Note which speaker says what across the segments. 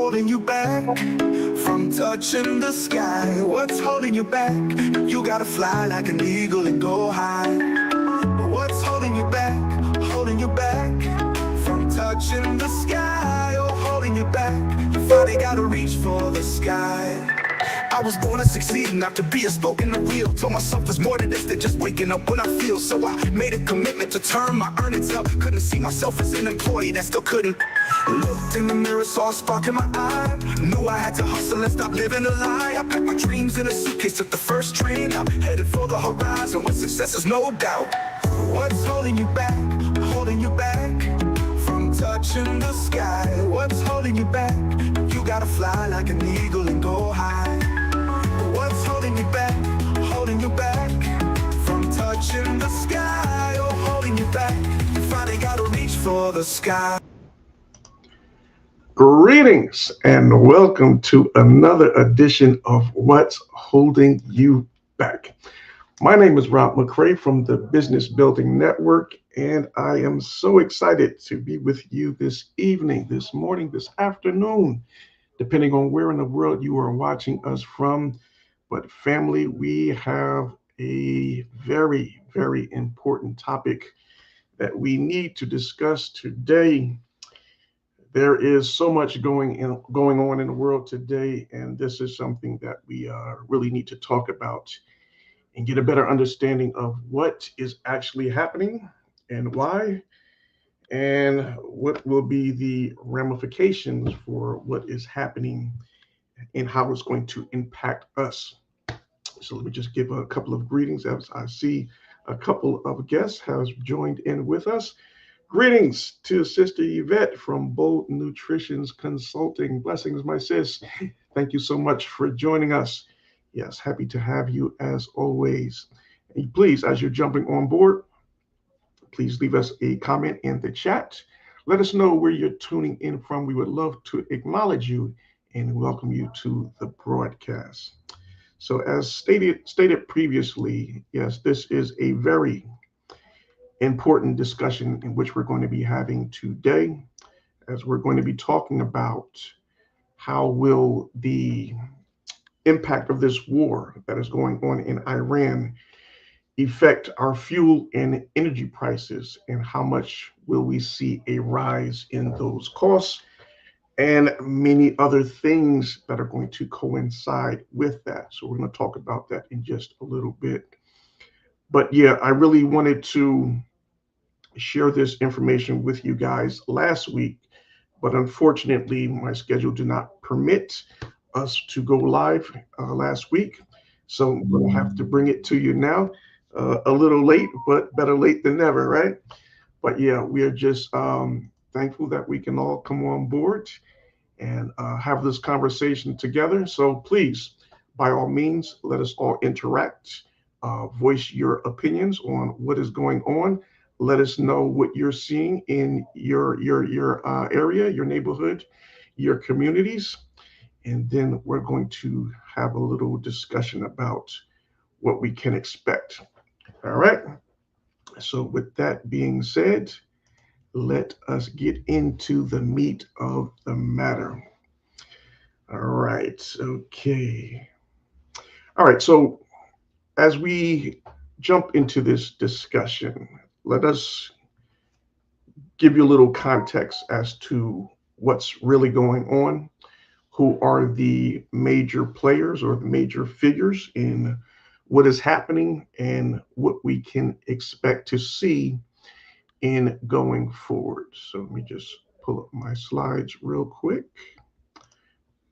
Speaker 1: holding you back from touching the sky? What's holding you back? You gotta fly like an eagle and go high. But what's holding you back? Holding you back from touching the sky. Oh, holding you back. You finally gotta reach for the sky. I was born to succeed, not to be a spoken the real. Told myself there's more to this than just waking up when I feel. So I made a commitment to turn my earnings up. Couldn't see myself as an employee that still couldn't. Looked in the mirror, saw a spark in my eye. Knew I had to hustle and stop living a lie. I packed my dreams in a suitcase, took the first train. I'm headed for the horizon with success is no doubt. What's holding you back? Holding you back from touching the sky. What's holding you back? You gotta fly like an eagle and go high. What's holding you back? Holding you back from touching the sky. Oh, holding you back. You finally gotta reach for the sky.
Speaker 2: Greetings and welcome to another edition of What's Holding You Back. My name is Rob McCray from the Business Building Network, and I am so excited to be with you this evening, this morning, this afternoon, depending on where in the world you are watching us from. But family, we have a very, very important topic that we need to discuss today. There is so much going on in the world today, and this is something that we really need to talk about and get a better understanding of what is actually happening and why, and what will be the ramifications for what is happening and how it's going to impact us. So let me just give a couple of greetings as I see a couple of guests has joined in with us. Greetings to Sister Yvette from Bold Nutrition's Consulting. Blessings, my sis. Thank you so much for joining us. Yes, happy to have you as always. And please, as you're jumping on board, please leave us a comment in the chat. Let us know where you're tuning in from. We would love to acknowledge you and welcome you to the broadcast. So as stated previously, yes, this is a very important discussion in which we're going to be having today, as we're going to be talking about how will the impact of this war that is going on in Iran affect our fuel and energy prices, and how much will we see a rise in those costs, and many other things that are going to coincide with that. So we're going to talk about that in just a little bit. But yeah, I really wanted to share this information with you guys last week, but unfortunately my schedule did not permit us to go live last week. So we'll have to bring it to you now. A little late, but better late than never, right? But yeah, we are just thankful that we can all come on board and have this conversation together. So please, by all means, let us all interact, voice your opinions on what is going on. Let us know what you're seeing in your area, your neighborhood, your communities, and then we're going to have a little discussion about what we can expect. All right. So with that being said, let us get into the meat of the matter. All right. Okay. All right. So as we jump into this discussion, let us give you a little context as to what's really going on, who are the major players or the major figures in what is happening, and what we can expect to see in going forward. So let me just pull up my slides real quick.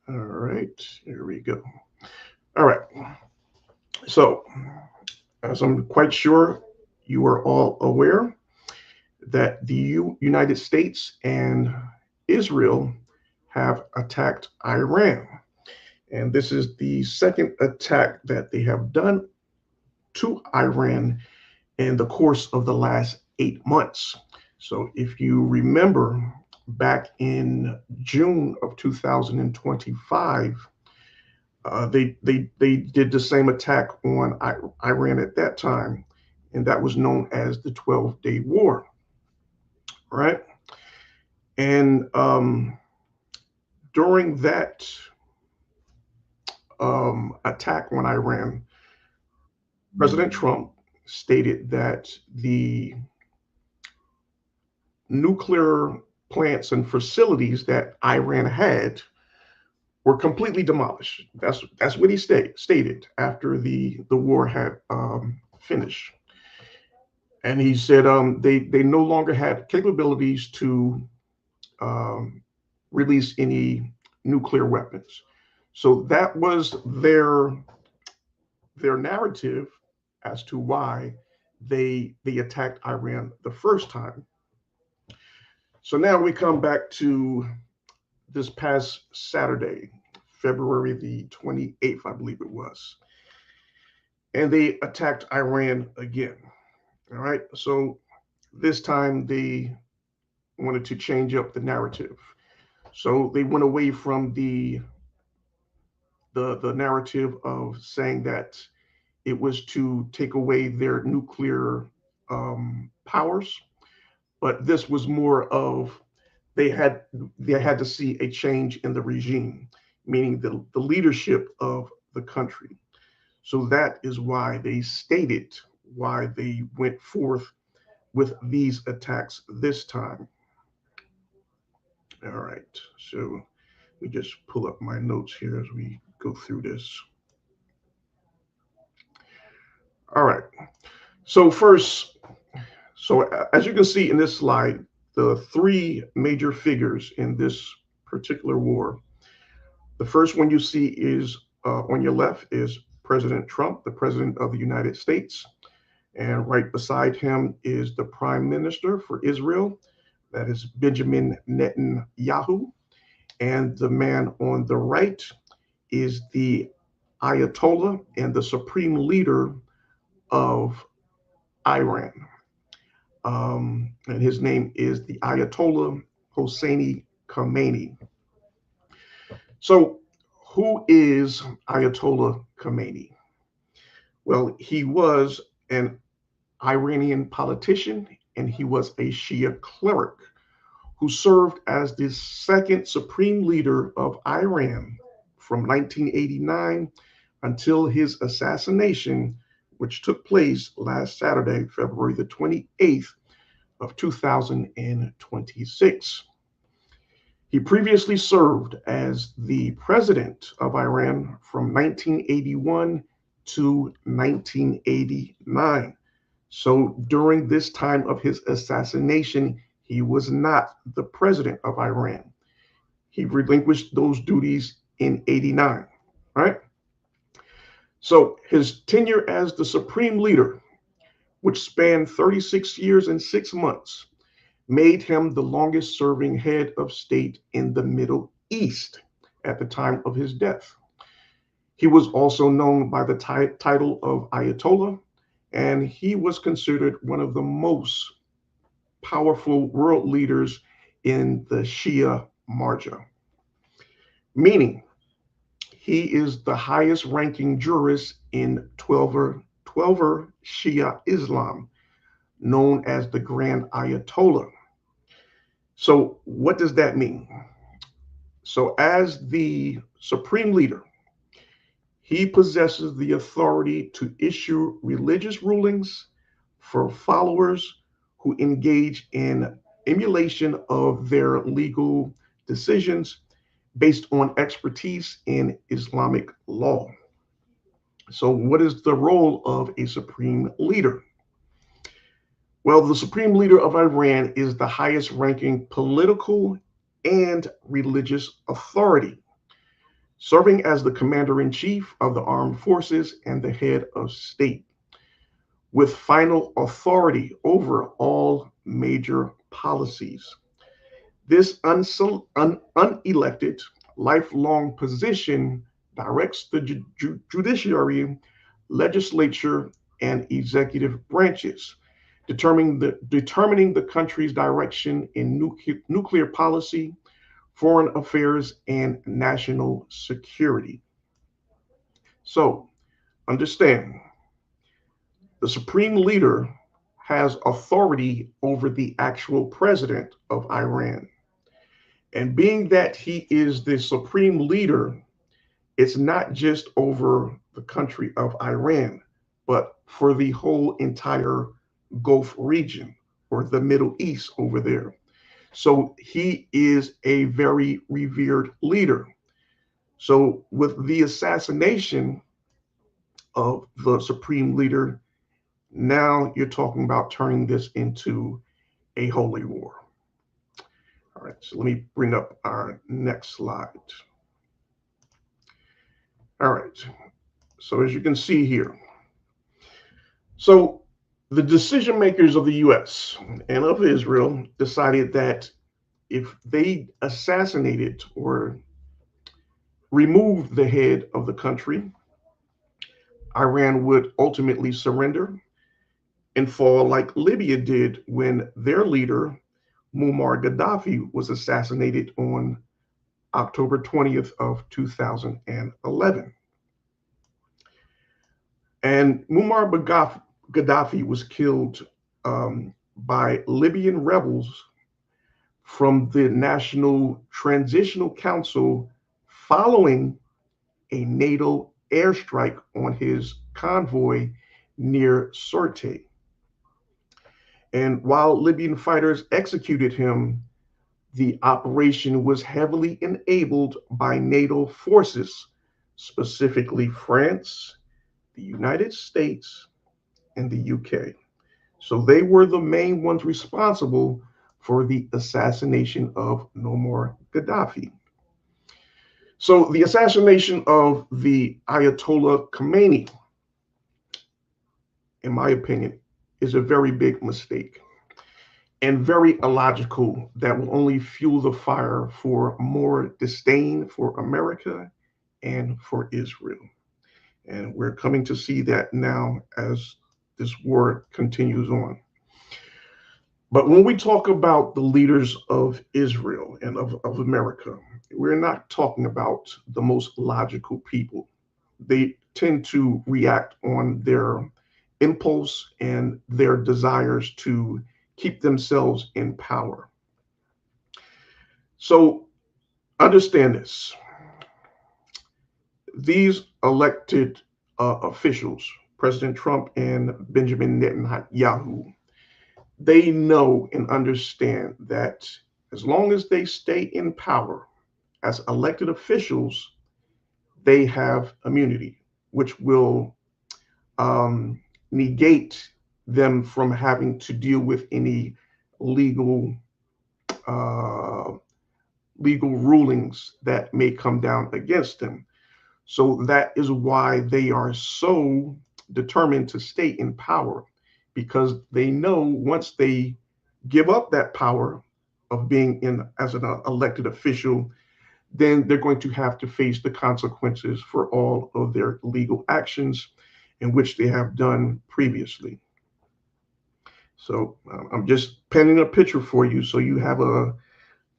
Speaker 2: All right, here we go. All right. So as I'm quite sure you are all aware, that the United States and Israel have attacked Iran. And this is the second attack that they have done to Iran in the course of the last 8 months. So if you remember, back in June of 2025, they did the same attack on Iran at that time, and that was known as the 12-day war, right? And during that attack on Iran, President Trump stated that the nuclear plants and facilities that Iran had were completely demolished. That's what he stated after the war had finished. And he said they no longer had capabilities to um, release any nuclear weapons. So that was their narrative as to why they attacked Iran the first time. So now we come back to this past Saturday, February the 28th, I believe it was, and they attacked Iran again. All right, so this time they wanted to change up the narrative. So they went away from the narrative of saying that it was to take away their nuclear powers, but this was more of they had they had to see a change in the regime, meaning the leadership of the country. So that is why they stated why they went forth with these attacks this time. All right, so we just pull up my notes here as we go through this. All right, so first, so as you can see in this slide, the three major figures in this particular war. The first one you see is on your left is President Trump, the President of the United States. And right beside him is the Prime Minister for Israel, that is Benjamin Netanyahu. And the man on the right is the Ayatollah and the Supreme Leader of Iran. And his name is the Ayatollah Hosseini Khamenei. So, who is Ayatollah Khamenei? Well, he was an Iranian politician and he was a Shia cleric who served as the second supreme leader of Iran from 1989 until his assassination, which took place last Saturday, February the 28th of 2026. He previously served as the president of Iran from 1981 to 1989. So during this time of his assassination, he was not the president of Iran. He relinquished those duties in 89, right? So his tenure as the supreme leader, which spanned 36 years and 6 months, made him the longest serving head of state in the Middle East at the time of his death. He was also known by the title of Ayatollah, and he was considered one of the most powerful world leaders in the Shia Marja, meaning he is the highest ranking jurist in 12er Shia Islam, known as the Grand Ayatollah. So, what does that mean? So, as the supreme leader, he possesses the authority to issue religious rulings for followers who engage in emulation of their legal decisions based on expertise in Islamic law. So, what is the role of a supreme leader? Well, the supreme leader of Iran is the highest ranking political and religious authority, serving as the commander in chief of the armed forces and the head of state, with final authority over all major policies. This unelected, lifelong position directs the judiciary, legislature, and executive branches, determining the country's direction in nuclear policy, foreign affairs, and national security. So, understand the supreme leader has authority over the actual president of Iran. And being that he is the supreme leader, it's not just over the country of Iran, but for the whole entire Gulf region or the Middle East over there. So he is a very revered leader. So, with the assassination of the supreme leader, now you're talking about turning this into a holy war. All right, so let me bring up our next slide. All right, so as you can see here, so the decision makers of the US and of Israel decided that if they assassinated or removed the head of the country, Iran would ultimately surrender and fall like Libya did when their leader, Muammar Gaddafi, was assassinated on October 20th of 2011. And Muammar Gaddafi was killed by Libyan rebels from the National Transitional Council following a NATO airstrike on his convoy near Sirte. And while Libyan fighters executed him, the operation was heavily enabled by NATO forces, specifically France, the United States, and the UK. So they were the main ones responsible for the assassination of Muammar Gaddafi. So the assassination of the Ayatollah Khomeini, in my opinion, is a very big mistake and very illogical that will only fuel the fire for more disdain for America and for Israel. And we're coming to see that now as this war continues on. But when we talk about the leaders of Israel and of America, we're not talking about the most logical people. They tend to react on their impulse and their desires to keep themselves in power. So understand this. These elected officials, President Trump and Benjamin Netanyahu, they know and understand that as long as they stay in power as elected officials, they have immunity, which will negate them from having to deal with any legal legal rulings that may come down against them. So that is why they are so determined to stay in power, because they know once they give up that power of being in as an elected official, then they're going to have to face the consequences for all of their legal actions in which they have done previously. So I'm just painting a picture for you so you have a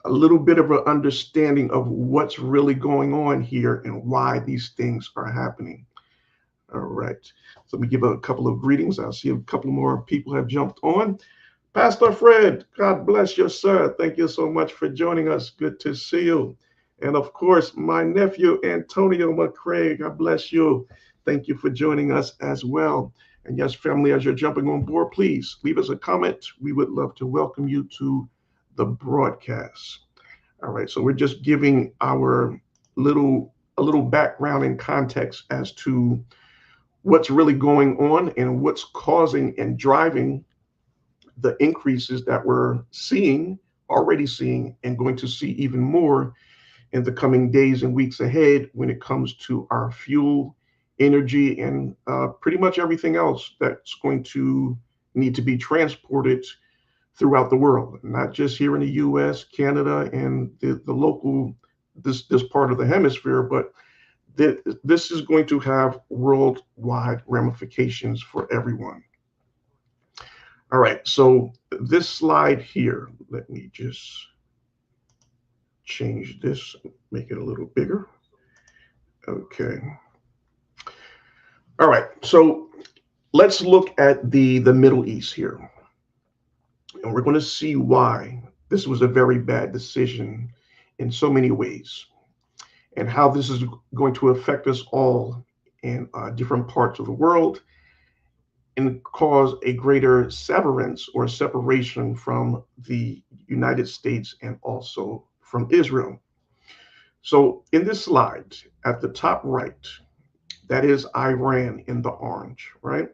Speaker 2: little bit of an understanding of what's really going on here and why these things are happening. All right. So let me give a couple of greetings. I see a couple more people have jumped on. Pastor Fred, God bless you, sir. Thank you so much for joining us. Good to see you. And of course, my nephew, Antonio McCrae, God bless you. Thank you for joining us as well. And yes, family, as you're jumping on board, please leave us a comment. We would love to welcome you to the broadcast. All right, so we're just giving our a little background and context as to what's really going on and what's causing and driving the increases that we're already seeing, and going to see even more in the coming days and weeks ahead when it comes to our fuel, energy, and pretty much everything else that's going to need to be transported throughout the world, not just here in the US, Canada, and the local, this part of the hemisphere, but this is going to have worldwide ramifications for everyone. All right, so this slide here, let me just change this, make it a little bigger. Okay. All right, so let's look at the Middle East here. And we're going to see why this was a very bad decision in so many ways, and how this is going to affect us all in different parts of the world and cause a greater severance or separation from the United States and also from Israel. So, in this slide at the top right, that is Iran in the orange, right?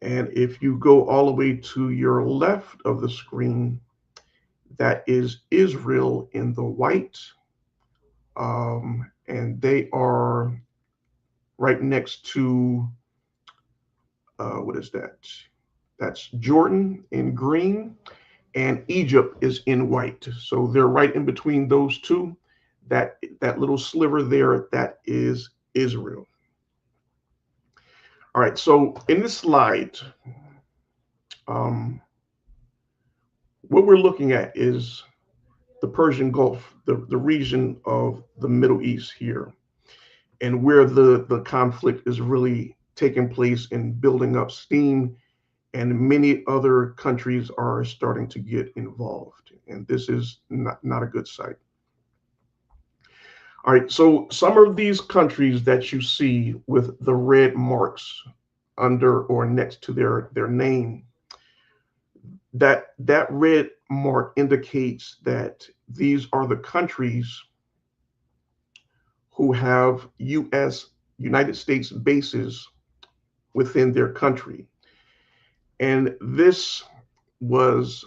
Speaker 2: And if you go all the way to your left of the screen, that is Israel in the white. And they are right next to, what is that? That's Jordan in green, and Egypt is in white. So they're right in between those two. That little sliver there, that is Israel. All right, so in this slide, um, what we're looking at is the Persian Gulf, the region of the Middle East here, and where the conflict is really taking place and building up steam, and many other countries are starting to get involved. And this is not a good sight. All right, so some of these countries that you see with the red marks under or next to their name, that red mark indicates that these are the countries who have United States bases within their country. And this was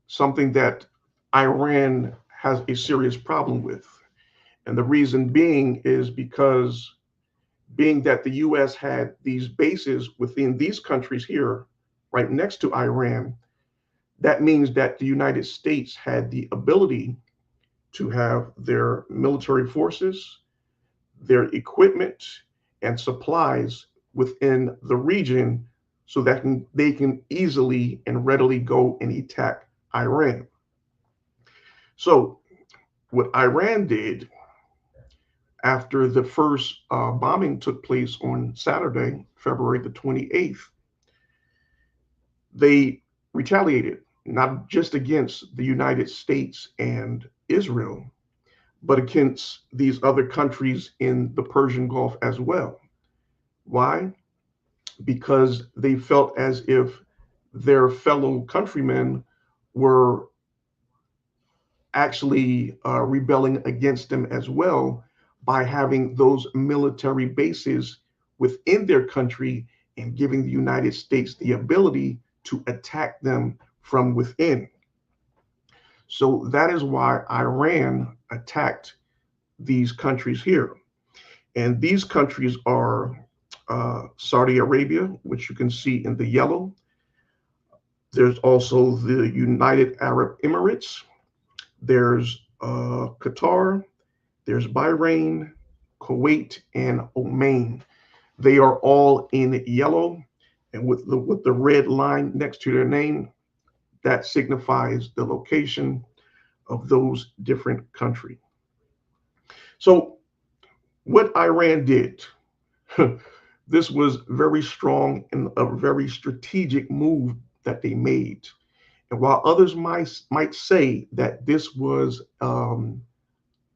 Speaker 2: something that Iran has a serious problem with. And the reason being is because being that the US had these bases within these countries here, right next to Iran, that means that the United States had the ability to have their military forces, their equipment, and supplies within the region so that they can easily and readily go and attack Iran. So, what Iran did after the first bombing took place on Saturday, February the 28th, they retaliated, not just against the United States and Israel, but against these other countries in the Persian Gulf as well. Why? Because they felt as if their fellow countrymen were actually rebelling against them as well by having those military bases within their country and giving the United States the ability to attack them from within. So that is why Iran attacked these countries here. And these countries are Saudi Arabia, which you can see in the yellow. There's also the United Arab Emirates. There's Qatar. There's Bahrain, Kuwait, and Oman. They are all in yellow, and with the red line next to their name, that signifies the location of those different countries. So, what Iran did, this was very strong and a very strategic move that they made. And while others might say that this was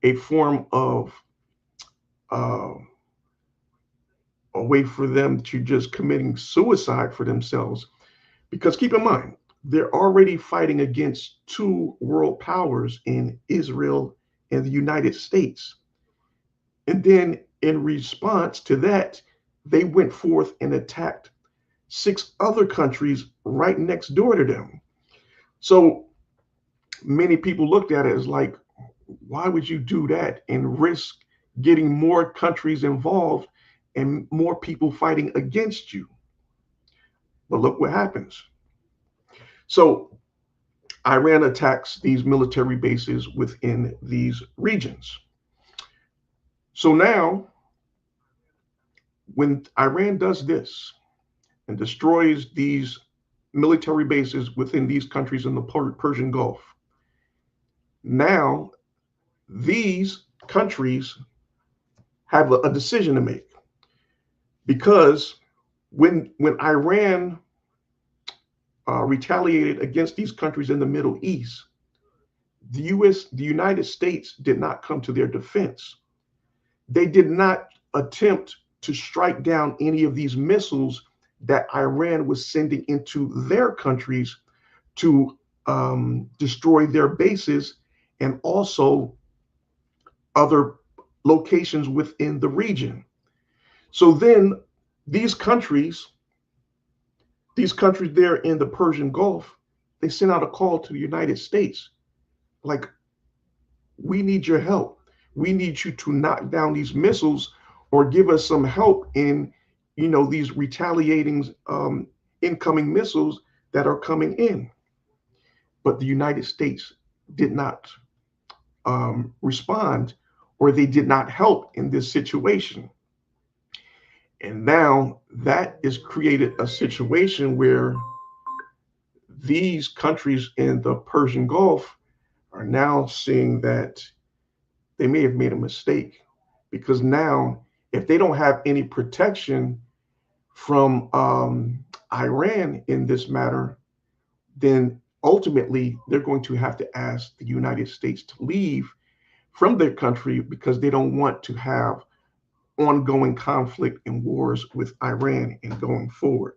Speaker 2: a form of uh, a way for them to just committing suicide for themselves, because keep in mind, they're already fighting against two world powers in Israel and the United States. And then in response to that, they went forth and attacked six other countries right next door to them. So many people looked at it as like, why would you do that and risk getting more countries involved and more people fighting against you? But look what happens. So Iran attacks these military bases within these regions. So now, when Iran does this and destroys these military bases within these countries in the Persian Gulf, now these countries have a decision to make, because when Iran retaliated against these countries in the Middle East, the United States did not come to their defense. They did not attempt to strike down any of these missiles that Iran was sending into their countries to destroy their bases and also other locations within the region. So then these countries, these countries there in the Persian Gulf, they sent out a call to the United States, like, we need your help. We need you to knock down these missiles or give us some help in, these retaliating incoming missiles that are coming in. But the United States did not respond, or they did not help in this situation. And now that has created a situation where these countries in the Persian Gulf are now seeing that they may have made a mistake, because now, if they don't have any protection from Iran in this matter, then ultimately they're going to have to ask the United States to leave from their country, because they don't want to have ongoing conflict and wars with Iran and going forward.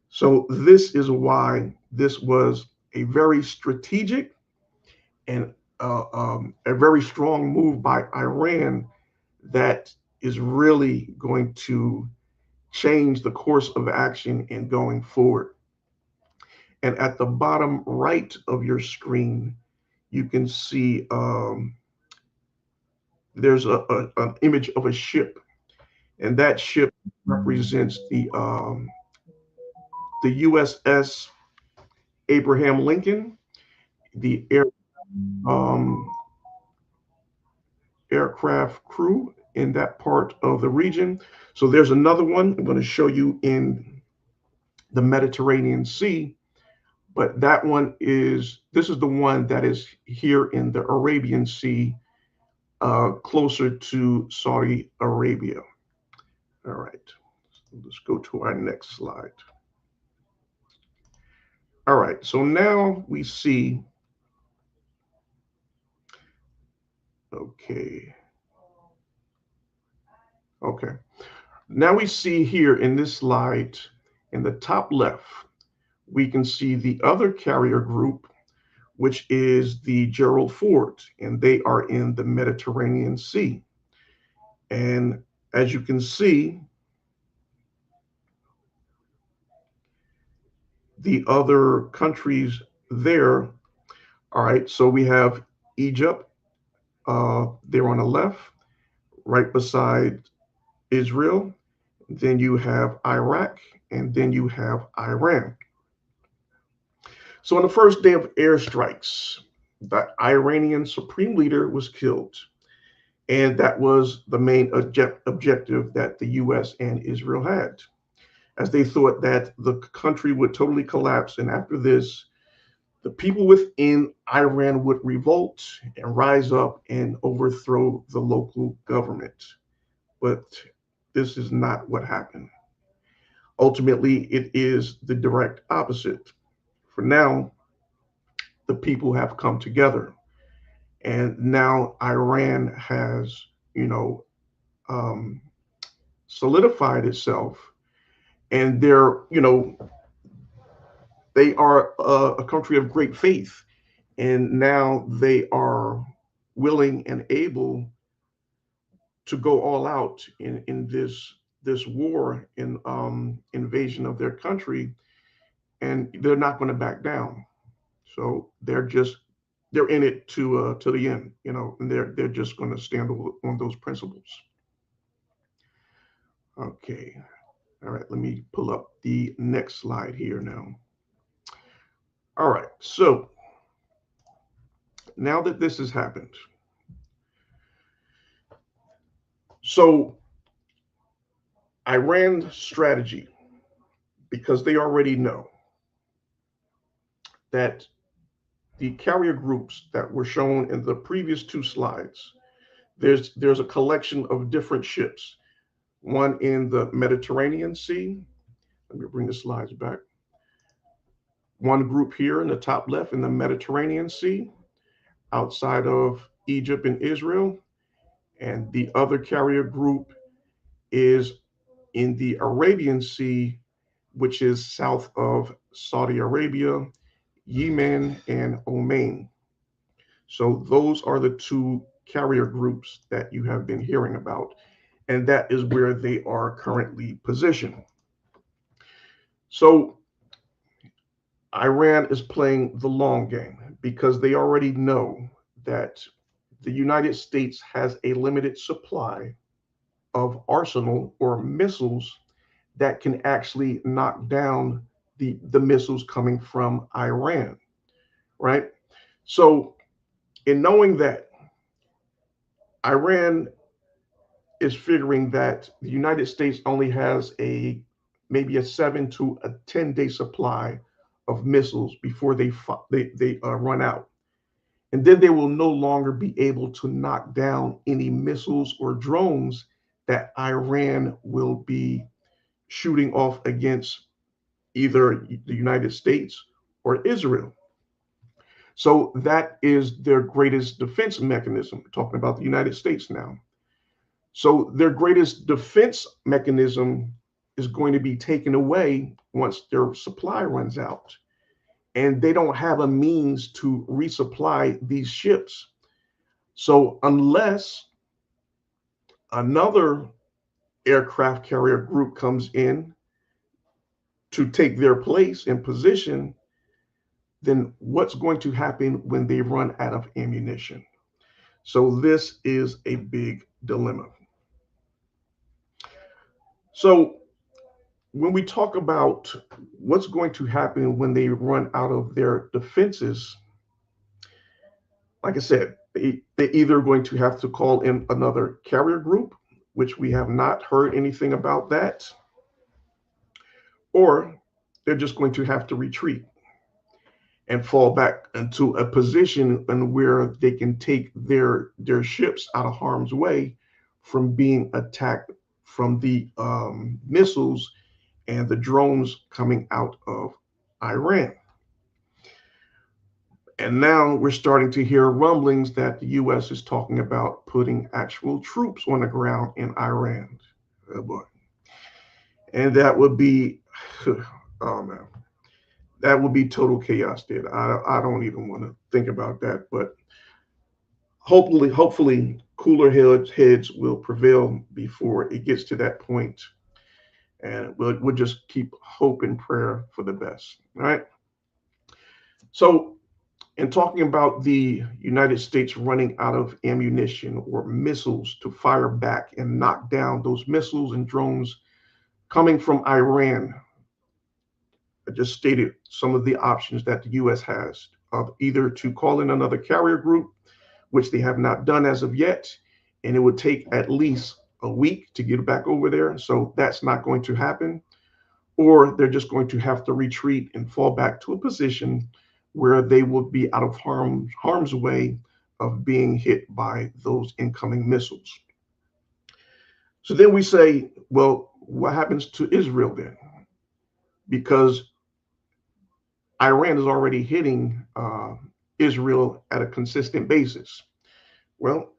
Speaker 2: So this is why this was a very strategic and a very strong move by Iran that is really going to change the course of action in going forward. And at the bottom right of your screen, you can see there's an image of a ship, and that ship represents the USS Abraham Lincoln, the um, aircraft crew in that part of the region. So there's another one I'm going to show you in the Mediterranean Sea, but this is the one that is here in the Arabian Sea, closer to Saudi Arabia. All right, let's go to our next slide. All right, so now we see, okay, now we see here in this slide, in the top left, we can see the other carrier group, which is the Gerald Ford, and they are in the Mediterranean Sea. And as you can see, the other countries there, all right, so we have Egypt, there on the left, right beside Israel. Then you have Iraq, and then you have Iran. So on the first day of airstrikes, the Iranian supreme leader was killed. And that was the main objective that the US and Israel had, as they thought that the country would totally collapse. And after this, the people within Iran would revolt and rise up and overthrow the local government. But this is not what happened. Ultimately, it is the direct opposite. For now, the people have come together, and now Iran has, um, solidified itself, and they are a country of great faith, and now they are willing and able to go all out in this war in invasion of their country, and they're not going to back down. So they're in it to the end, and they're just going to stand on those principles. Okay, all right. Let me pull up the next slide here now. All right, so now that this has happened, so Iran's strategy, because they already know that the carrier groups that were shown in the previous two slides, there's a collection of different ships, one in the Mediterranean Sea. Let me bring the slides back. One group here in the top left in the Mediterranean Sea, outside of Egypt and Israel, and the other carrier group is in the Arabian Sea, which is south of Saudi Arabia, Yemen, and Oman. So those are the two carrier groups that you have been hearing about, and that is where they are currently positioned. So Iran is playing the long game because they already know that the United States has a limited supply of arsenal or missiles that can actually knock down the missiles coming from Iran, right? So, in knowing that, Iran is figuring that the United States only has a maybe a 7 to 10 day supply of missiles before they run out, and then they will no longer be able to knock down any missiles or drones that Iran will be shooting off against either the United States or Israel. So that is their greatest defense mechanism. We're talking about the United States now. So their greatest defense mechanism is going to be taken away once their supply runs out. And they don't have a means to resupply these ships. So unless another aircraft carrier group comes in to take their place and position, then what's going to happen when they run out of ammunition? So this is a big dilemma. So when we talk about what's going to happen when they run out of their defenses, like I said, they either going to have to call in another carrier group, which we have not heard anything about that, or they're just going to have to retreat and fall back into a position in where they can take their ships out of harm's way from being attacked from the missiles and the drones coming out of Iran. And now we're starting to hear rumblings that the US is talking about putting actual troops on the ground in Iran. Oh boy. And that would be, oh man, that would be total chaos, dude. I don't even want to think about that. But hopefully, cooler heads will prevail before it gets to that point. And we'll just keep hope and prayer for the best. All right. So, in talking about the United States running out of ammunition or missiles to fire back and knock down those missiles and drones coming from Iran, I just stated some of the options that the U.S. has of either to call in another carrier group, which they have not done as of yet, and it would take at least a week to get back over there. So that's not going to happen. Or they're just going to have to retreat and fall back to a position where they will be out of harm's way of being hit by those incoming missiles. So then we say, well, what happens to Israel then? Because Iran is already hitting Israel at a consistent basis. Well,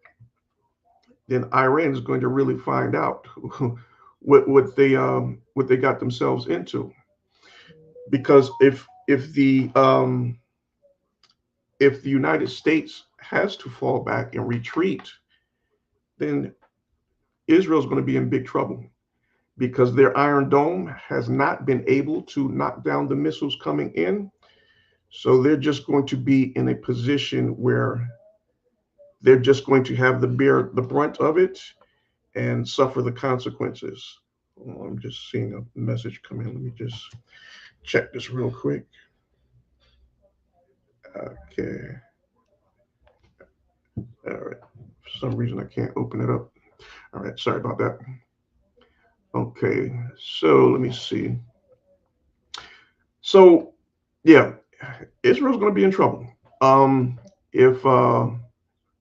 Speaker 2: then Iran is going to really find out what they got themselves into. Because if the United States has to fall back and retreat, then Israel's going to be in big trouble because their Iron Dome has not been able to knock down the missiles coming in. So they're just going to be in a position where they're just going to have to bear the brunt of it and suffer the consequences. Oh, I'm just seeing a message come in. Let me just check this real quick. Okay. All right. For some reason, I can't open it up. All right. Sorry about that. Okay. So let me see. So, yeah, Israel's going to be in trouble. Um, if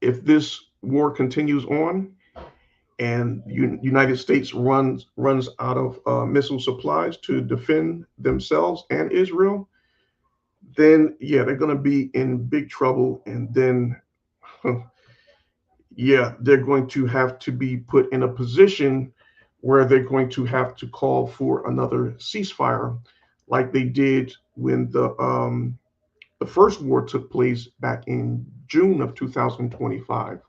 Speaker 2: if this war continues on and United States runs out of missile supplies to defend themselves and Israel, then yeah, they're going to be in big trouble. And then yeah, they're going to have to be put in a position where they're going to have to call for another ceasefire, like they did when the first war took place back in June of 2025.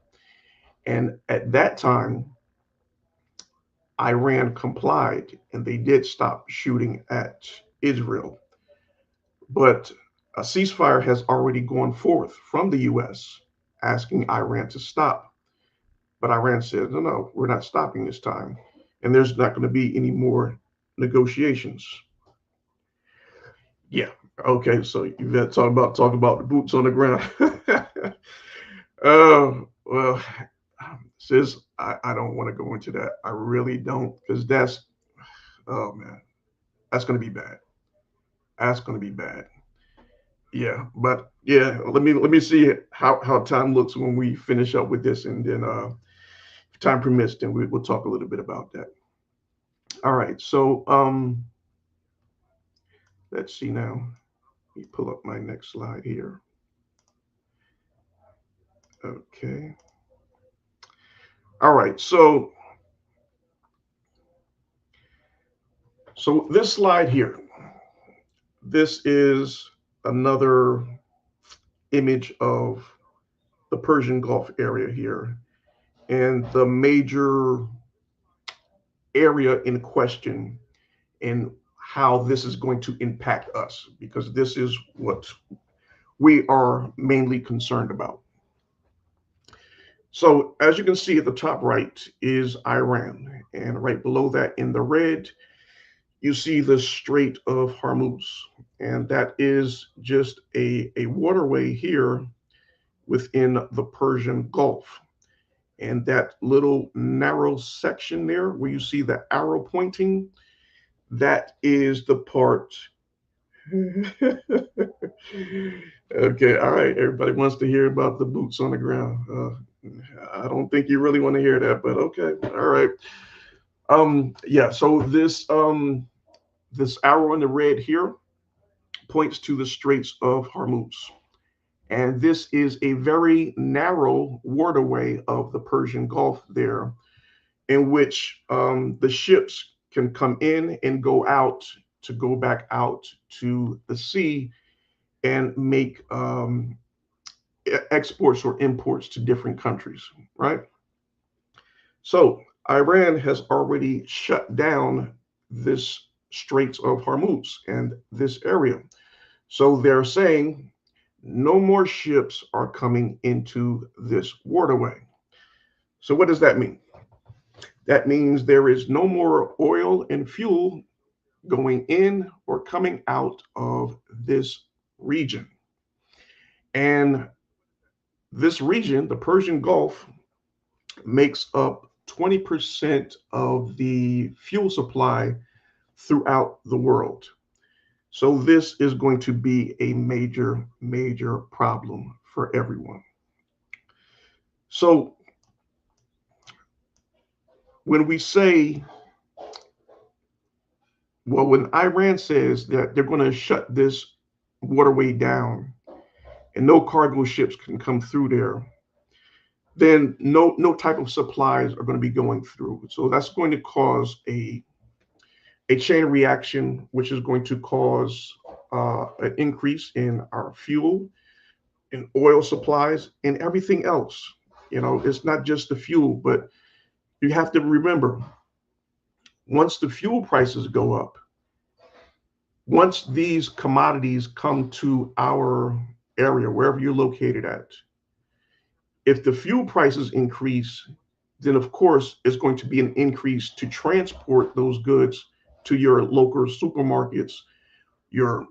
Speaker 2: And at that time, Iran complied and they did stop shooting at Israel. But a ceasefire has already gone forth from the US asking Iran to stop. But Iran said, no, no, we're not stopping this time. And there's not going to be any more negotiations. Yeah. Okay. So you got to talk about the boots on the ground. Well, sis, I don't want to go into that. I really don't, because that's, oh man, that's going to be bad. That's going to be bad. Yeah, but yeah, let me see how time looks when we finish up with this, and then if time permits, then we'll talk a little bit about that. All right, so let's see now. Let me pull up my next slide here. Okay. All right, so this slide here, this is another image of the Persian Gulf area here, and the major area in question and how this is going to impact us, because this is what we are mainly concerned about. So, as you can see at the top right is Iran, and right below that in the red, you see the Strait of Hormuz, and that is just a waterway here within the Persian Gulf. And that little narrow section there where you see the arrow pointing, that is the part. Okay, all right. Everybody wants to hear about the boots on the ground. I don't think you really want to hear that, but okay, all right. Yeah. So this arrow in the red here points to the Straits of Hormuz, and this is a very narrow waterway of the Persian Gulf there, in which the ships can come in and go out to go back out to the sea and make exports or imports to different countries, right? So Iran has already shut down this Straits of Hormuz and this area. So they're saying no more ships are coming into this waterway. So what does that mean? That means there is no more oil and fuel going in or coming out of this region. And this region, the Persian Gulf, makes up 20% of the fuel supply throughout the world. So this is going to be a major, major problem for everyone. So when we say, well, when Iran says that they're going to shut this waterway down and no cargo ships can come through there, then no type of supplies are going to be going through. So that's going to cause a chain reaction, which is going to cause an increase in our fuel, in oil supplies, and everything else. You know, it's not just the fuel, but you have to remember, once the fuel prices go up, once these commodities come to our area, wherever you're located at, if the fuel prices increase, then of course it's going to be an increase to transport those goods to your local supermarkets, your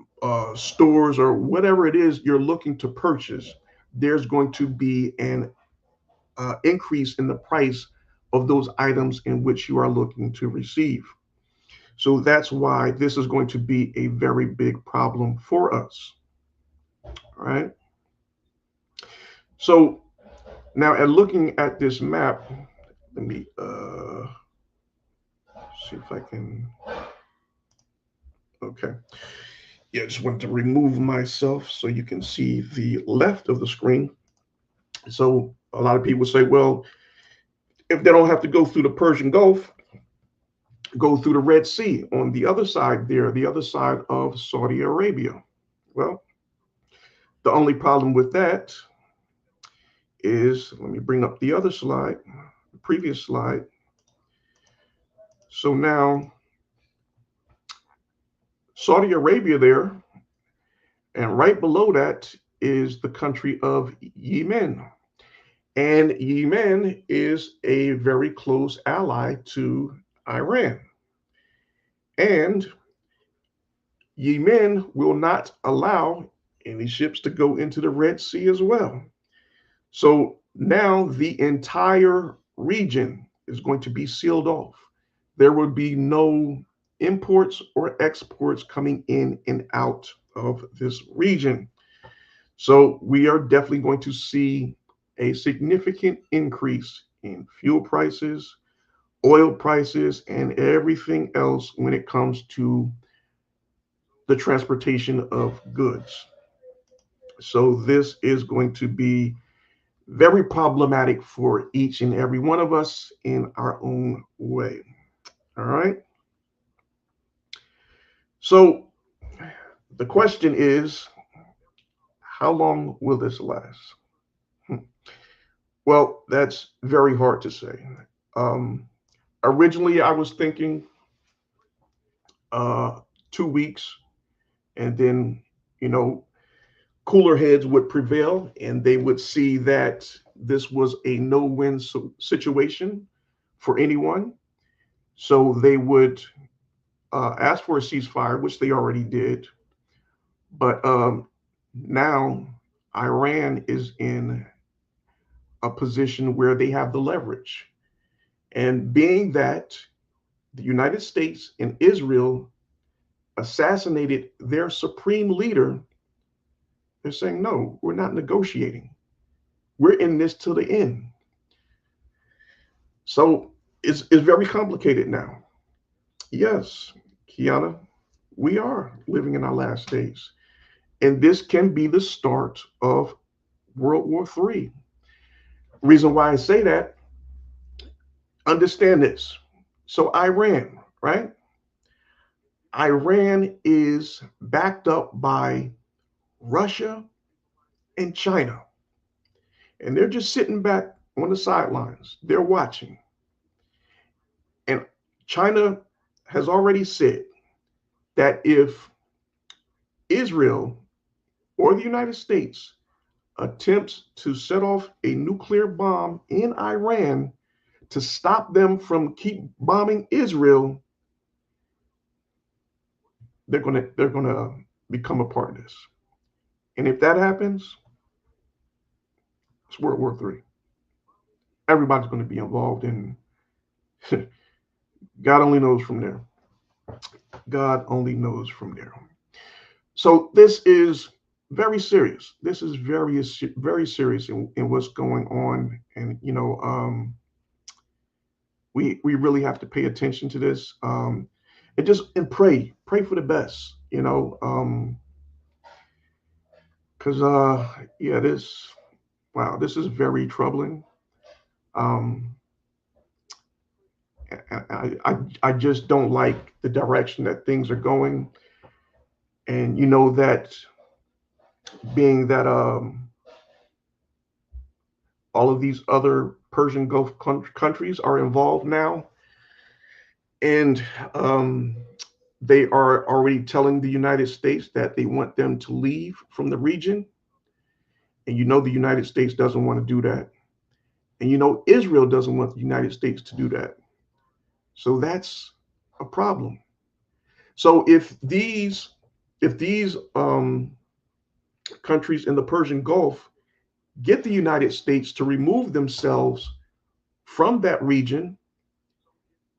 Speaker 2: stores, or whatever it is you're looking to purchase. There's going to be an increase in the price of those items in which you are looking to receive. So that's why this is going to be a very big problem for us. All right. So now, at looking at this map, let me see if I can. Okay. Yeah, I just want to remove myself so you can see the left of the screen. So a lot of people say, well, if they don't have to go through the Persian Gulf, go through the Red Sea on the other side there, the other side of Saudi Arabia. Well, the only problem with that is, let me bring up the other slide, the previous slide. So now Saudi Arabia there, and right below that is the country of Yemen. And Yemen is a very close ally to Iran. And Yemen will not allow any ships to go into the Red Sea as well. So now the entire region is going to be sealed off. There will be no imports or exports coming in and out of this region. So we are definitely going to see a significant increase in fuel prices, oil prices, and everything else when it comes to the transportation of goods. So this is going to be very problematic for each and every one of us in our own way. All right. So the question is, how long will this last? Hmm. Well, that's very hard to say. Um, Originally, I was thinking uh, 2 weeks, and then, you know, cooler heads would prevail and they would see that this was a no-win situation for anyone. So they would ask for a ceasefire, which they already did. But now Iran is in a position where they have the leverage. And being that the United States and Israel assassinated their supreme leader, they're saying, no, we're not negotiating. We're in this till the end. So it's very complicated now. Yes, Kiana, we are living in our last days. And this can be the start of World War III. Reason why I say that, understand this. So Iran, right? Iran is backed up by Russia and China. And they're just sitting back on the sidelines. They're watching. And China has already said that if Israel or the United States attempts to set off a nuclear bomb in Iran to stop them from keep bombing Israel, they're gonna become a part of this. And if that happens, it's World War III. Everybody's going to be involved, and God only knows from there. God only knows from there. So this is very serious. This is very serious in what's going on, and we really have to pay attention to this, and pray for the best. Because yeah, this is very troubling. Um, I just don't like the direction that things are going, and you know that being that all of these other Persian Gulf countries are involved now, and they are already telling the United States that they want them to leave from the region. And you know the United States doesn't want to do that. And you know Israel doesn't want the United States to do that. So that's a problem. So if these countries in the Persian Gulf get the United States to remove themselves from that region,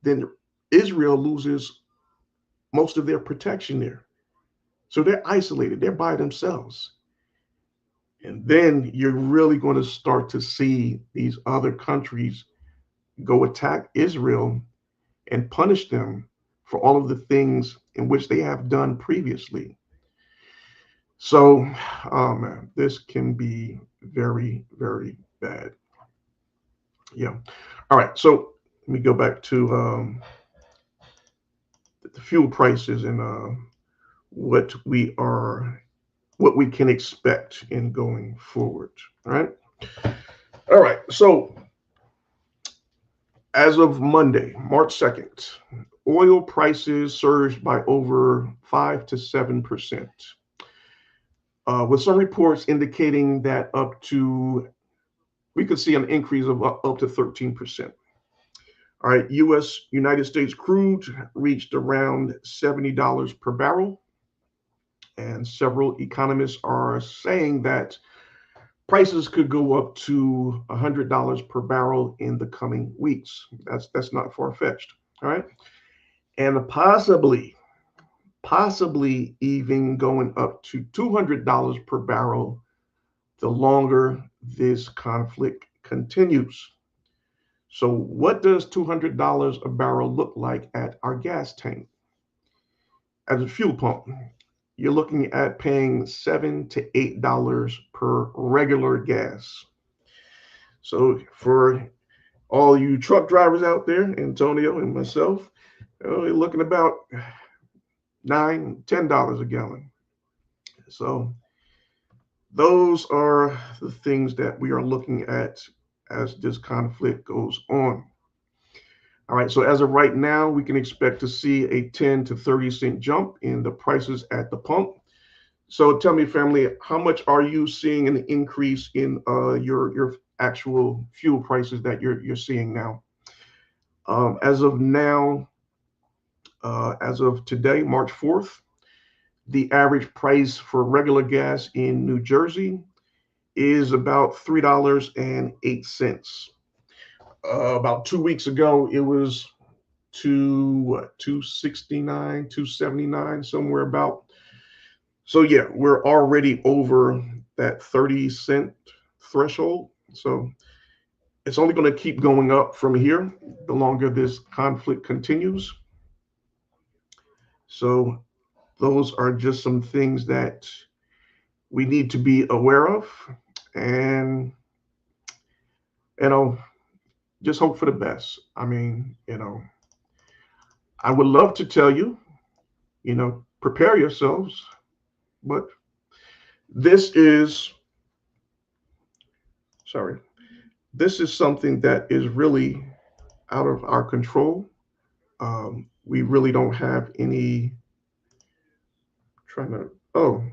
Speaker 2: then Israel loses most of their protection there. So they're isolated, they're by themselves. And then you're really going to start to see these other countries go attack Israel and punish them for all of the things in which they have done previously. So, this can be very, very bad. Yeah. All right. So let me go back to the fuel prices and what we are, what we can expect in going forward. All right. All right. So as of Monday, March 2nd, oil prices surged by over 5 to 7%, with some reports indicating that we could see an increase of up to 13%. All right, United States crude reached around $70 per barrel, and several economists are saying that prices could go up to $100 per barrel in the coming weeks. That's not far fetched. All right, and possibly even going up to $200 per barrel the longer this conflict continues. So, what does $200 a barrel look like at our gas tank? At a fuel pump, you're looking at paying $7 to $8 per regular gas. So, for all you truck drivers out there, Antonio and myself, you're looking about $9, $10 a gallon. So, those are the things that we are looking at as this conflict goes on. All right, so as of right now, we can expect to see a 10 to 30 cent jump in the prices at the pump. So tell me, family, how much are you seeing an increase in your actual fuel prices that you're seeing now? As of now, as of today, March 4th, the average price for regular gas in New Jersey is about $3.08. About 2 weeks ago, it was to what, 269, 279, somewhere about. So yeah, we're already over that 30 cent threshold. So it's only going to keep going up from here the longer this conflict continues. So those are just some things that we need to be aware of, and you know, just hope for the best. I mean, I would love to tell you, prepare yourselves, but this is, sorry, this is something that is really out of our control. We really don't have any, trying to, oh,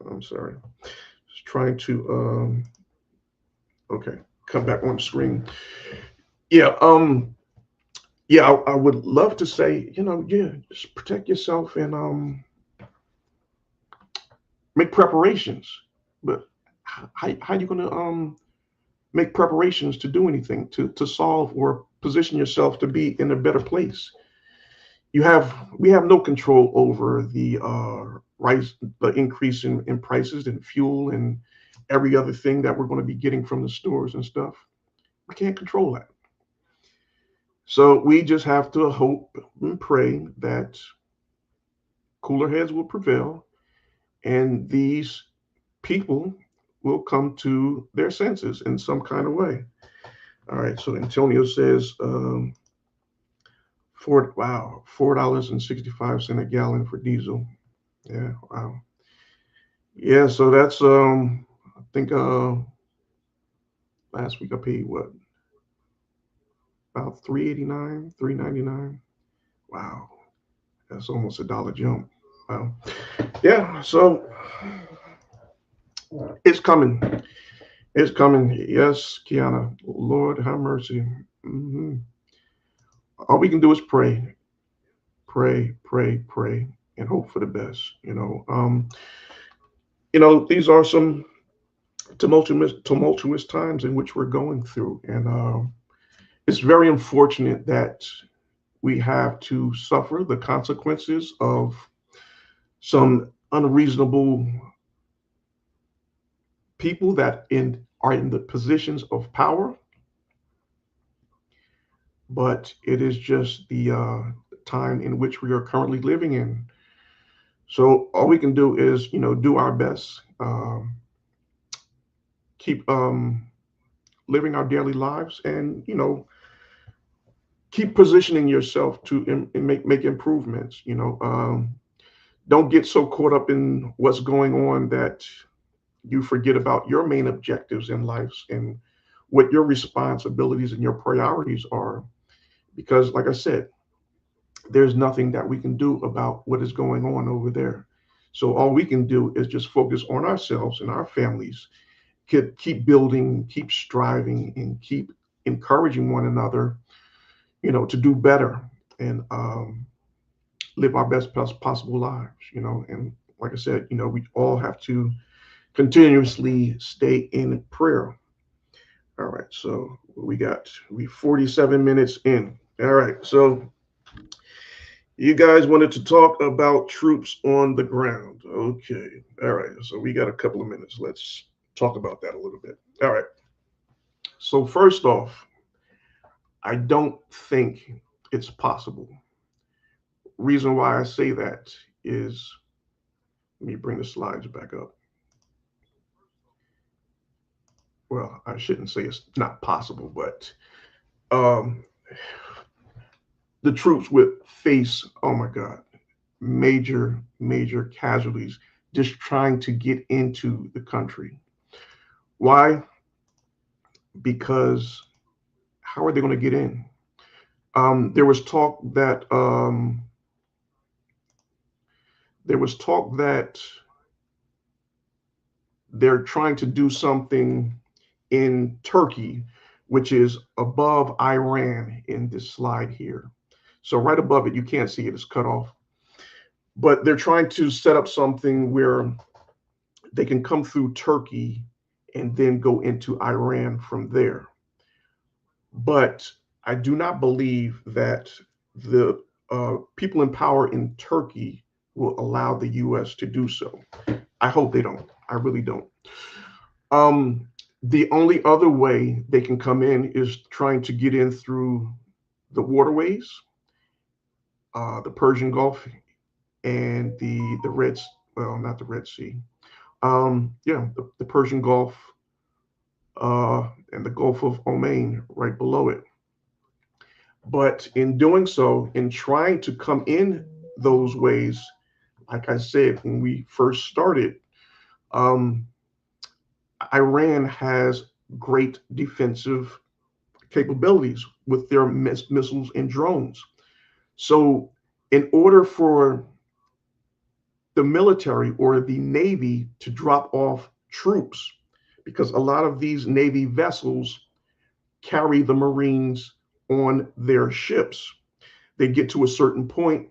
Speaker 2: I'm sorry, just trying to, okay, come back on the screen. Yeah, yeah, I would love to say, yeah, just protect yourself and make preparations. But how you going to make preparations to do anything, to solve or position yourself to be in a better place? We have no control over the the increase in prices and fuel and every other thing that we're going to be getting from the stores and stuff. We can't control that. So we just have to hope and pray that cooler heads will prevail and these people will come to their senses in some kind of way. All right. So Antonio says, $4.65 a gallon for diesel. Yeah, wow. Yeah, so that's I think last week I paid what, about 389, 399. Wow, that's almost $1 jump. Wow. Yeah, so it's coming. It's coming. Yes, Kiana. Lord have mercy. All we can do is pray, pray, and hope for the best. These are some tumultuous times in which we're going through, and it's very unfortunate that we have to suffer the consequences of some unreasonable people that are in the positions of power, but it is just the time in which we are currently living in. So all we can do is, do our best, keep living our daily lives, and keep positioning yourself to make improvements. Don't get so caught up in what's going on that you forget about your main objectives in life and what your responsibilities and your priorities are. Because, like I said, there's nothing that we can do about what is going on over there. So all we can do is just focus on ourselves and our families, keep building, keep striving, and keep encouraging one another, to do better and live our best possible lives. And like I said, we all have to continuously stay in prayer. All right, so we 47 minutes in. All right, so you guys wanted to talk about troops on the ground. Okay. All right. So we got a couple of minutes. Let's talk about that a little bit. All right. So, first off, I don't think it's possible. Reason why I say that is, let me bring the slides back up. Well, I shouldn't say it's not possible, but um, the troops would face, oh my God, major casualties just trying to get into the country. Why? Because how are they going to get in? There was talk that they're trying to do something in Turkey, which is above Iran in this slide here. So right above it, you can't see it; it's cut off. But they're trying to set up something where they can come through Turkey and then go into Iran from there. But I do not believe that the people in power in Turkey will allow the U.S. to do so. I hope they don't. I really don't. Um, the only other way they can come in is trying to get in through the waterways, the Persian Gulf, and the Red. Well, not the Red Sea. Yeah, the Persian Gulf and the Gulf of Oman right below it. But in doing so, in trying to come in those ways, like I said, when we first started, um, Iran has great defensive capabilities with their missiles and drones. So, in order for the military or the Navy to drop off troops, because a lot of these Navy vessels carry the Marines on their ships, they get to a certain point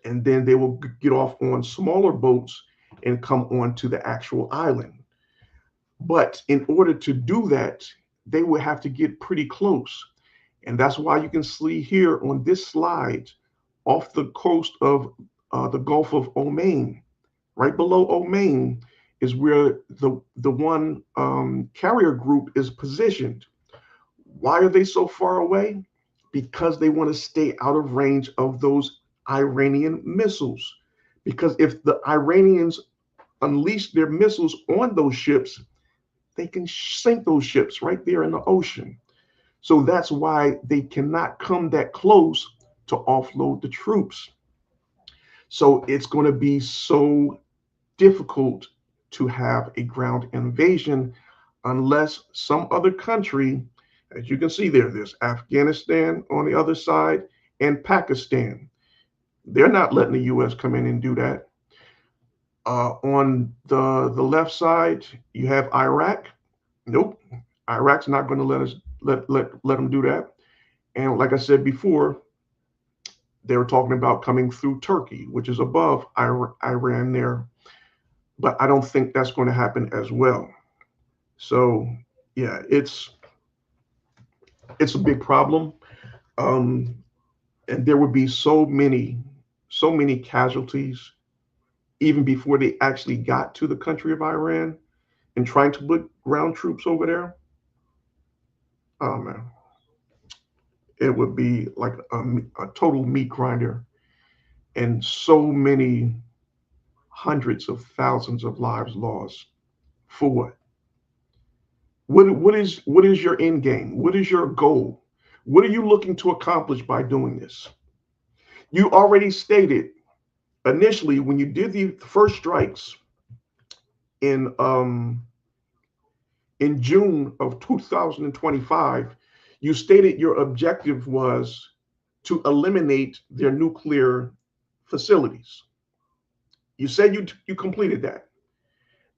Speaker 2: and then they will get off on smaller boats and come onto the actual island. But in order to do that, they would have to get pretty close. And that's why you can see here on this slide off the coast of the Gulf of Oman, right below Oman is where the one carrier group is positioned. Why are they so far away? Because they want to stay out of range of those Iranian missiles. Because if the Iranians unleash their missiles on those ships, they can sink those ships right there in the ocean. So that's why they cannot come that close to offload the troops. So it's going to be so difficult to have a ground invasion unless some other country, as you can see there's Afghanistan on the other side and Pakistan. They're not letting the U.S. come in and do that. On the left side, you have Iraq. Nope, Iraq's not going to let them do that. And like I said before, they were talking about coming through Turkey, which is above Iran there. But I don't think that's going to happen as well. So yeah, it's a big problem, um, and there would be so many casualties even before they actually got to the country of Iran and trying to put ground troops over there. Oh man, it would be like a total meat grinder, and so many hundreds of thousands of lives lost for what? What is your end game? What is your goal? What are you looking to accomplish by doing this? You already stated initially when you did the first strikes in in June of 2025, you stated your objective was to eliminate their nuclear facilities. You said you completed that.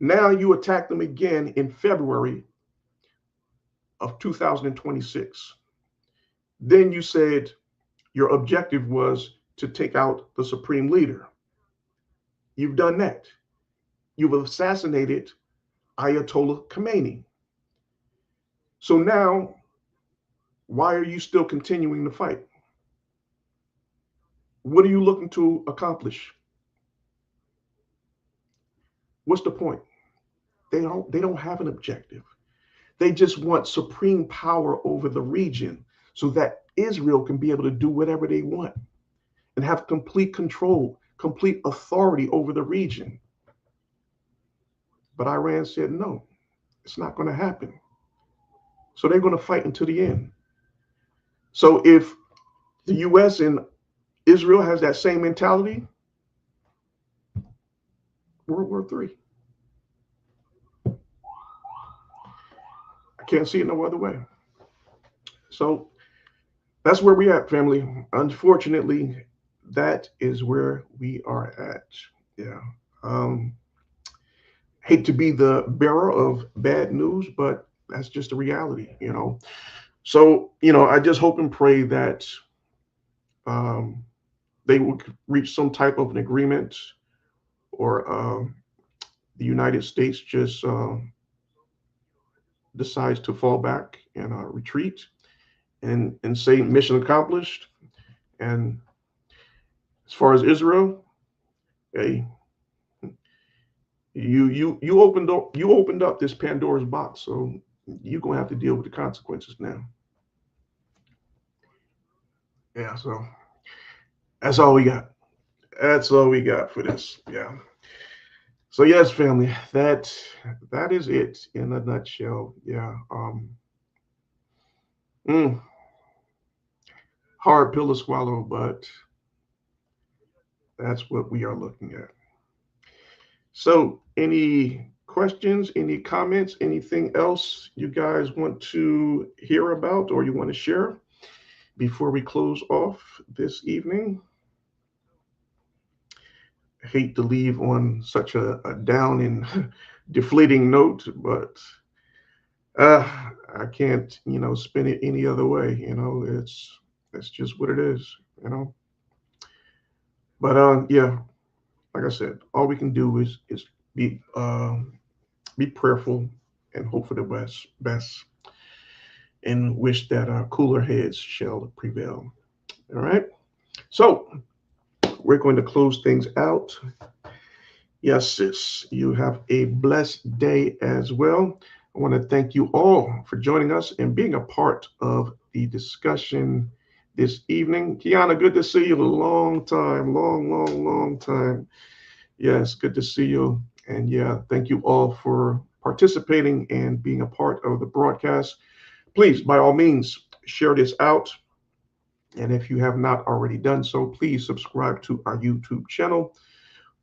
Speaker 2: Now you attack them again in February of 2026. Then you said your objective was to take out the supreme leader. You've done that. You've assassinated Ayatollah Khomeini. So now, why are you still continuing to fight? What are you looking to accomplish? What's the point? They don't have an objective. They just want supreme power over the region so that Israel can be able to do whatever they want and have complete control, complete authority over the region. But Iran said no, it's not going to happen. So they're going to fight until the end. So if the US and Israel has that same mentality, World War III. I can't see it no other way. So that's where we at, family. Unfortunately, that is where we are at. Yeah. Um, Hate to be the bearer of bad news, but that's just the reality. So, I just hope and pray that um, they will reach some type of an agreement, or the United States just decides to fall back and retreat and say mission accomplished. And as far as Israel, hey, you opened up this Pandora's box, so you're gonna have to deal with the consequences now. Yeah, so that's all we got. That's all we got for this. Yeah. So yes, family, that is it in a nutshell. Yeah. Mm, Hard pill to swallow, but that's what we are looking at. So, any questions, any comments, anything else you guys want to hear about or you want to share before we close off this evening? I hate to leave on such a down and deflating note, but I can't, spin it any other way. It's just what it is. But yeah, like I said, all we can do is be prayerful and hope for the best, and wish that cooler heads shall prevail. All right. So we're going to close things out. Yes, sis, you have a blessed day as well. I want to thank you all for joining us and being a part of the discussion this evening. Kiana, good to see you. A long time, long time. Yes, good to see you. And yeah, thank you all for participating and being a part of the broadcast. Please, by all means, share this out. And if you have not already done so, please subscribe to our YouTube channel.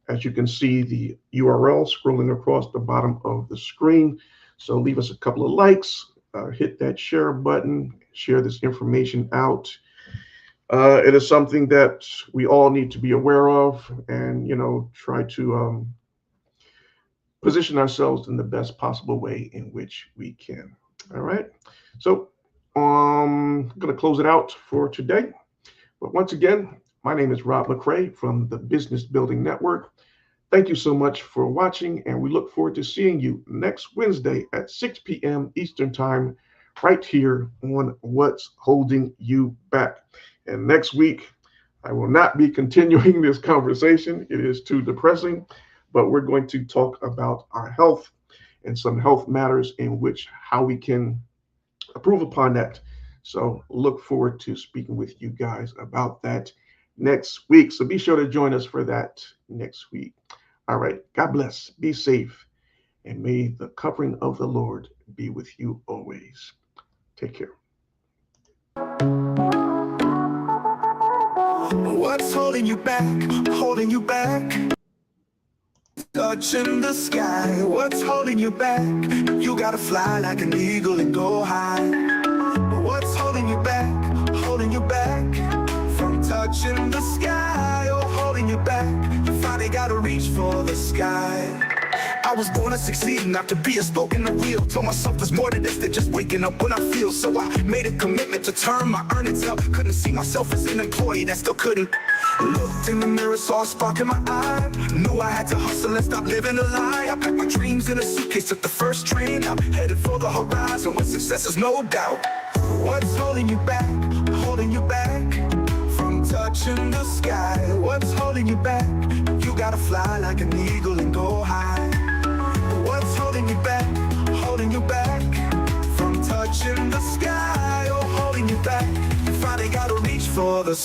Speaker 2: As you can see, the URL scrolling across the bottom of the screen. So leave us a couple of likes, hit that share button, share this information out. It is something that we all need to be aware of, and try to position ourselves in the best possible way in which we can. All right. So I'm going to close it out for today. But once again, my name is Rob McCray from the Business Building Network. Thank you so much for watching, and we look forward to seeing you next Wednesday at 6 p.m. Eastern Time, right here on What's Holding You Back. And next week, I will not be continuing this conversation. It is too depressing, but we're going to talk about our health and some health matters in which how we can improve upon that. So look forward to speaking with you guys about that next week. So be sure to join us for that next week. All right. God bless. Be safe and may the covering of the Lord be with you always. Take care.
Speaker 1: What's holding you back? Holding you back? Touching the sky. What's holding you back? You gotta fly like an eagle and go high. What's holding you back? Holding you back from touching the sky. Oh, holding you back. You finally gotta reach for the sky. I was born to succeed, not to be a spoke in the wheel. Told myself there's more to this than just waking up when I feel. So I made a commitment to turn my earnings up. Couldn't see myself as an employee that still couldn't. Looked in the mirror, saw a spark in my eye. Knew I had to hustle and stop living a lie. I packed my dreams in a suitcase, took the first train out, headed for the horizon with success is no doubt. What's holding you back? Holding you back from touching the sky. What's holding you back? You gotta fly like an eagle and go high. What's holding you back? Holding you back from touching the sky. Oh, holding you back. You finally gotta reach for the